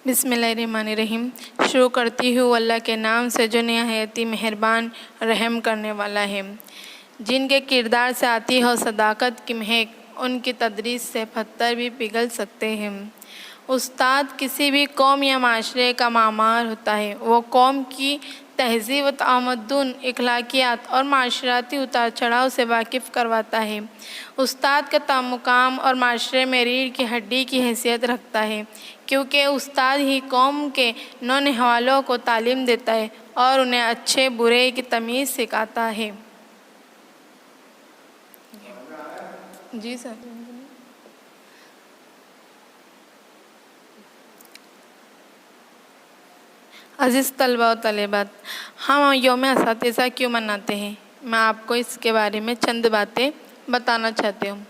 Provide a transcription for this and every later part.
बिस्मिल्लाहिर्रहमानिर्रहीम। शुरू करती हूँ अल्लाह के नाम से जो निहायत ही मेहरबान रहम करने वाला है। जिनके किरदार से आती हो सदाकत की महक, उनकी तदरीस से पत्थर भी पिघल सकते हैं। उस्ताद किसी भी कौम या माशरे का मामार होता है। वो कौम की तहज़ीब व तमद्दुन, इखलाकियात और माशराती उतार चढ़ाव से वाकिफ़ करवाता है। उस्ताद का तामुकाम और माशरे में रीढ़ की हड्डी की हैसियत रखता है, क्योंकि उस्ताद ही कौम के नौनिहालों को तालीम देता है और उन्हें अच्छे बुरे की तमीज़ सिखाता है। जी सर। अज़ीज़ तलबा व तलेबात, हम यौम असातिज़ा क्यों मनाते हैं, मैं आपको इसके बारे में चंद बातें बताना चाहती हूँ।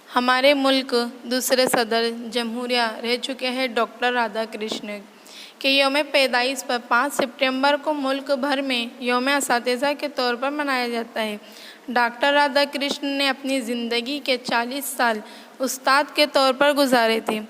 हमारे मुल्क दूसरे सदर जमहूरिया रह चुके हैं डॉक्टर राधाकृष्ण के यौम पैदाइश पर 5 सितंबर को मुल्क भर में यौम असातिज़ा के तौर पर मनाया जाता है। डॉक्टर राधाकृष्ण ने अपनी ज़िंदगी के 40 साल उस्ताद के तौर पर गुजारे थे।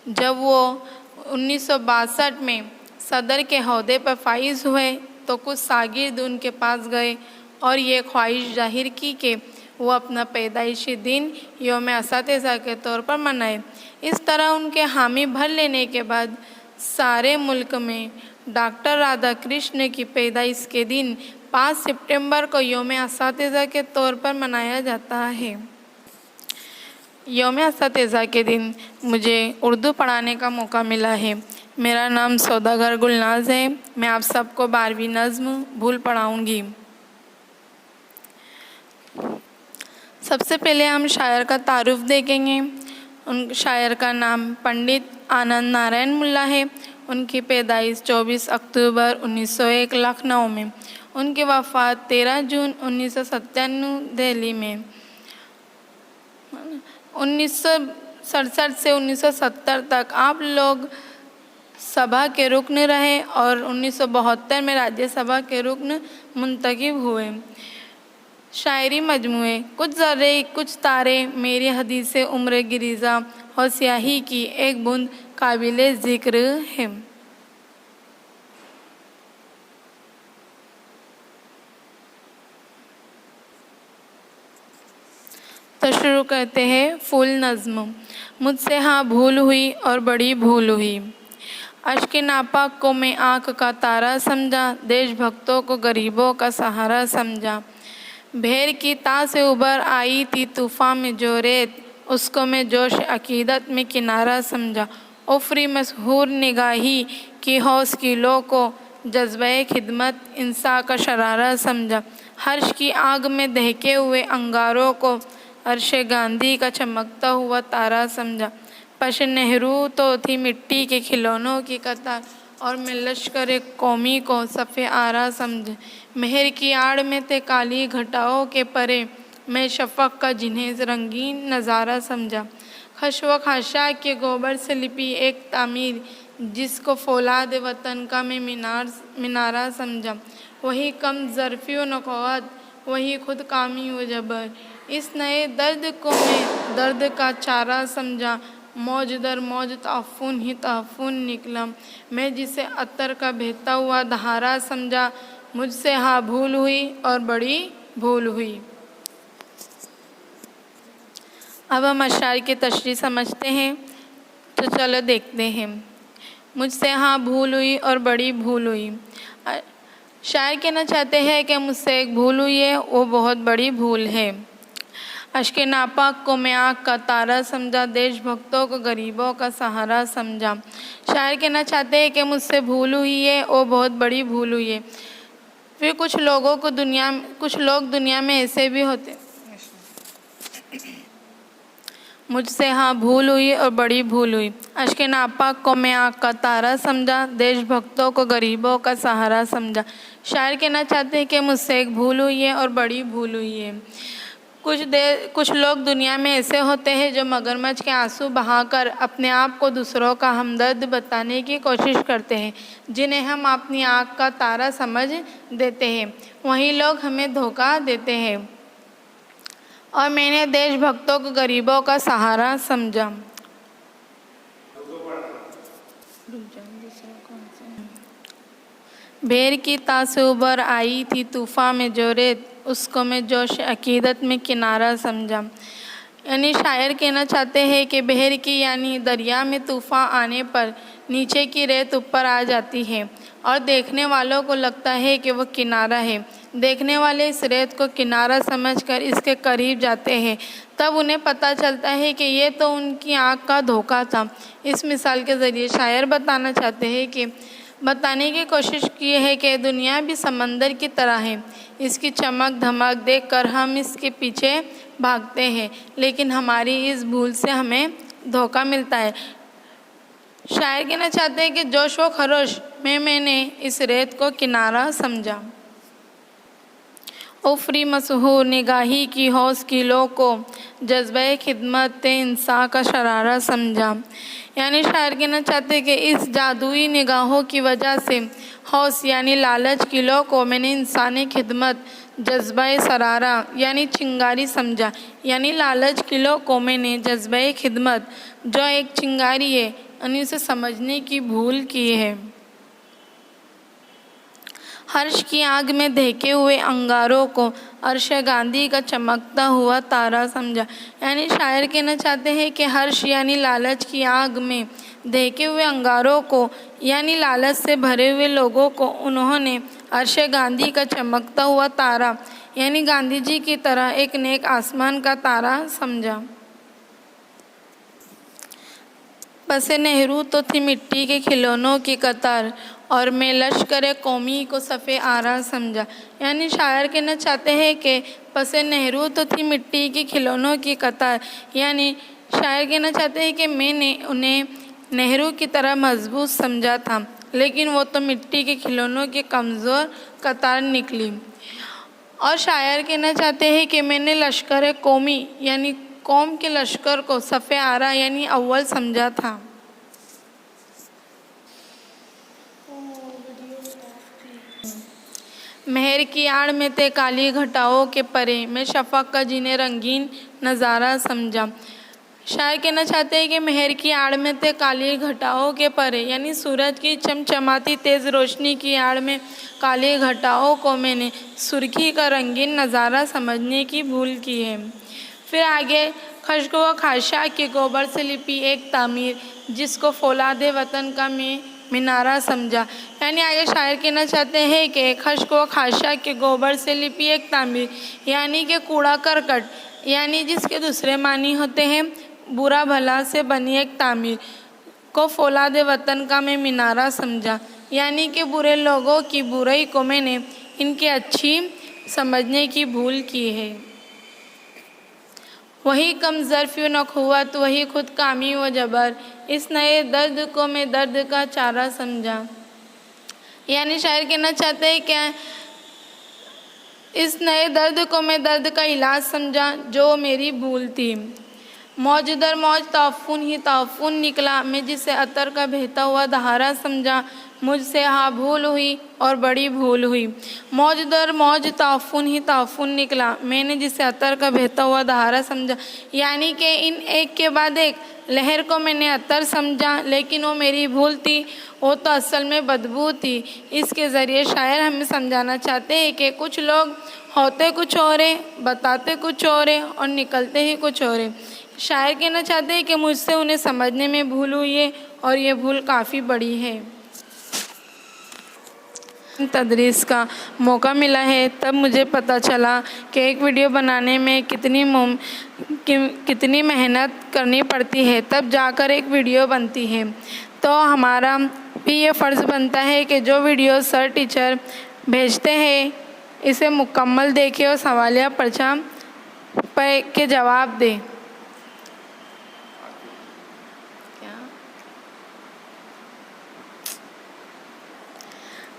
जब वो 1962 में सदर के ओहदे पर फाइज हुए तो कुछ शागिर्द उनके पास गए और ये ख्वाहिश जाहिर की कि वो अपना पैदाइशी दिन यौम असातिज़ा के तौर पर मनाए। इस तरह उनके हामी भर लेने के बाद सारे मुल्क में डॉक्टर राधाकृष्ण की पैदाइश के दिन 5 सितंबर को यौम असातिज़ा के तौर पर मनाया जाता है। यौम असातिज़ा के दिन मुझे उर्दू पढ़ाने का मौका मिला है। मेरा नाम सौदागर गुलनाज है। मैं आप सबको 12वीं नज़्म भूल पढ़ाऊँगी। सबसे पहले हम शायर का तारुफ देखेंगे। उन शायर का नाम पंडित आनंद नारायण मुल्ला है। उनकी पैदाइश 24 अक्टूबर 1901 लखनऊ में, उनकी वफ़ात 13 जून 1997 दिल्ली में। 1967 से 1970 तक आप लोग सभा के रुकन रहे और 1972 में राज्यसभा के रुकन मुंतखब हुए। शायरी मजमूए कुछ ज़र्रे कुछ तारे, मेरी हदीसे उम्र गिरीज़ा और स्याही की एक बूंद काबिले ज़िक्र है। तो शुरू करते हैं फुल नज़्म। मुझसे हाँ भूल हुई और बड़ी भूल हुई। अश्क नापाक को मैं आँख का तारा समझा, देशभक्तों को गरीबों का सहारा समझा। भेर की ता से उबर आई थी तूफ़ान में जो रेत, उसको मैं जोश अकीदत में किनारा समझा। उफ़री मशहूर निगाही की हौस किलो को जज्बे खिदमत इंसा का शरारा समझा। हर्ष की आग में दहके हुए अंगारों को अर्शे गांधी का चमकता हुआ तारा समझा। पश नेहरू तो थी मिट्टी के खिलौनों की कतार और मैं लश्कर कौमी को सफ़े आरा समझे। मेहर की आड़ में थे काली घटाओं के परे, मैं शफ़क़ का जिन्हें रंगीन नज़ारा समझा। खशव खाशा के गोबर से लिपी एक तामीर, जिसको फौलाद वतन का मैं मीनारा समझा। वही कम ज़र्फ़ी व नक़ावत, वही खुद कामी व जबर, इस नए दर्द को मैं दर्द का चारा समझा। मौज दर मौज तअफ़्फ़ुन ही तअफ़्फ़ुन निकला, मैं जिसे अतर का बहता हुआ धारा समझा। मुझसे हाँ भूल हुई और बड़ी भूल हुई। अब हम अशार की तशरीह समझते हैं, तो चलो देखते हैं। मुझसे हाँ भूल हुई और बड़ी भूल हुई। शायर कहना चाहते हैं कि मुझसे एक भूल हुई है, वो बहुत बड़ी भूल है। अश्क नापाक को मैं आँख का तारा समझा, देशभक्तों को गरीबों का सहारा समझा। शायर कहना चाहते हैं कि मुझसे भूल हुई है, वो बहुत बड़ी भूल हुई है। फिर कुछ लोग दुनिया में ऐसे भी होते। मुझसे हाँ भूल हुई और बड़ी भूल हुई। अश्क नापाक को मैं आँख का तारा समझा, देशभक्तों को गरीबों का सहारा समझा। शायर कहना चाहते हैं कि मुझसे एक भूल हुई है और बड़ी भूल हुई है। कुछ लोग दुनिया में ऐसे होते हैं जो मगरमच्छ के आंसू बहाकर अपने आप को दूसरों का हमदर्द बताने की कोशिश करते हैं, जिन्हें हम अपनी आँख का तारा समझ देते हैं। वही लोग हमें धोखा देते हैं। और मैंने देशभक्तों को गरीबों का सहारा समझा। भेर की तासे उबर आई थी तूफ़ान में जो रेत, उसको मैं जोश अकीदत में किनारा समझा। यानी शायर कहना चाहते हैं कि बहर की यानी दरिया में तूफ़ान आने पर नीचे की रेत ऊपर आ जाती है और देखने वालों को लगता है कि वह किनारा है। देखने वाले इस रेत को किनारा समझकर इसके करीब जाते हैं, तब उन्हें पता चलता है कि ये तो उनकी आँख का धोखा था। इस मिसाल के ज़रिए शायर बताना चाहते हैं कि बताने की कोशिश की है कि दुनिया भी समंदर की तरह है। इसकी चमक धमक देखकर हम इसके पीछे भागते हैं, लेकिन हमारी इस भूल से हमें धोखा मिलता है। शायर कहना चाहते हैं कि जोश व खरोश में मैंने इस रेत को किनारा समझा। उफरी मशहूर निगाही की हौस किलो को जज्बे खिदमत इंसान का शरारा समझा। यानी शायर कहना चाहते हैं कि इस जादुई निगाहों की वजह से हौस यानी लालच किलो को मैंने इंसानी खिदमत जज्बा सरारा यानी चिंगारी समझा। यानी लालच किलो को मैंने जज्बा खिदमत जो एक चिंगारी है यानी उसे समझने की भूल की है। हर्ष की आग में धके हुए अंगारों को अर्श गांधी का चमकता हुआ तारा समझा। यानी शायर कहना चाहते हैं कि हर्ष यानी लालच की आग में धके हुए अंगारों को यानी लालच से भरे हुए लोगों को उन्होंने अर्श गांधी का चमकता हुआ तारा यानी गांधी जी की तरह एक नेक आसमान का तारा समझा। बसे नेहरू तो थी मिट्टी के खिलौनों की कतार और मैं लश्कर कौमी को सफ़े आरा समझा। यानी शायर कहना चाहते हैं कि बसे नेहरू तो थी मिट्टी के खिलौनों की कतार। यानी शायर कहना चाहते हैं कि मैंने उन्हें नेहरू की तरह मजबूत समझा था, लेकिन वो तो मिट्टी के खिलौनों की कमज़ोर कतार निकली। और शायर कहना चाहते हैं कि मैंने लश्कर कौमी यानी कौम के लश्कर को सफ़े आरा यानी अव्वल समझा था। मेहर की आड़ में ते काली घटाओं के परे मैं शफक का जिन्हें रंगीन नज़ारा समझा। शायर कहना चाहते हैं कि मेहर की आड़ में ते काली घटाओं के परे यानी सूरज की चमचमाती तेज़ रोशनी की आड़ में काली घटाओं को मैंने सुर्खी का रंगीन नज़ारा समझने की भूल की है। फिर आगे खुशबू व खाशा के गोबर से लिपी एक तामीर जिसको फौलादे वतन का मैं मीनारा समझा। यानी आगे शायर कहना चाहते हैं कि खुशबू व खाशा के गोबर से लिपी एक तामीर यानी कि कूड़ा करकट यानी जिसके दूसरे मानी होते हैं बुरा भला से बनी एक तामीर को फौलादे वतन का मैं मीनारा समझा। यानी कि बुरे लोगों की बुराई को मैंने इनकी अच्छी समझने की भूल की है। वही कम ज़र्फ़ नखुवत वही खुद कामी व जबर इस नए दर्द को मैं दर्द का चारा समझा। यानी शायर कहना चाहते हैं क्या इस नए दर्द को मैं दर्द का इलाज समझा जो मेरी भूल थी। मौज दर मौज ताफ़ुन ही ताफ़ुन निकला मैं जिसे अतर का बहता हुआ दहारा समझा। मुझसे हाँ भूल हुई और बड़ी भूल हुई। मौज दर मौज ताफ़ुन ही ताफ़ुन निकला मैंने जिसे अतर का बहता हुआ दहारा समझा। यानी कि इन एक के बाद एक लहर को मैंने अतर समझा, लेकिन वो मेरी भूल थी, वो तो असल में बदबू थी। इसके ज़रिए शायर हमें समझाना चाहते हैं कि कुछ लोग होते कुछ और हैं, बताते कुछ और हैं और निकलते ही कुछ और हैं। शायर कहना चाहते हैं कि मुझसे उन्हें समझने में भूल हुई है और ये भूल काफ़ी बड़ी है। तदरीस का मौका मिला है तब मुझे पता चला कि एक वीडियो बनाने में कितनी मेहनत करनी पड़ती है, तब जाकर एक वीडियो बनती है। तो हमारा भी ये फ़र्ज़ बनता है कि जो वीडियो सर टीचर भेजते हैं इसे मुकम्मल देखें और सवालिया पर्चा के जवाब दें।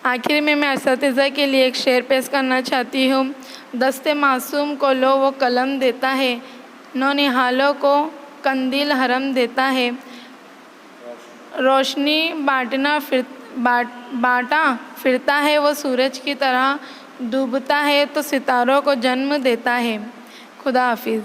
आखिर में मैं असातिज़ा के लिए एक शेर पेश करना चाहती हूँ। दस्ते मासूम को लो वो कलम देता है, नौनिहालों को कंदील हरम देता है। रोशनी बाँटा फिरता है वो सूरज की तरह, डूबता है तो सितारों को जन्म देता है। खुदा हाफिज़।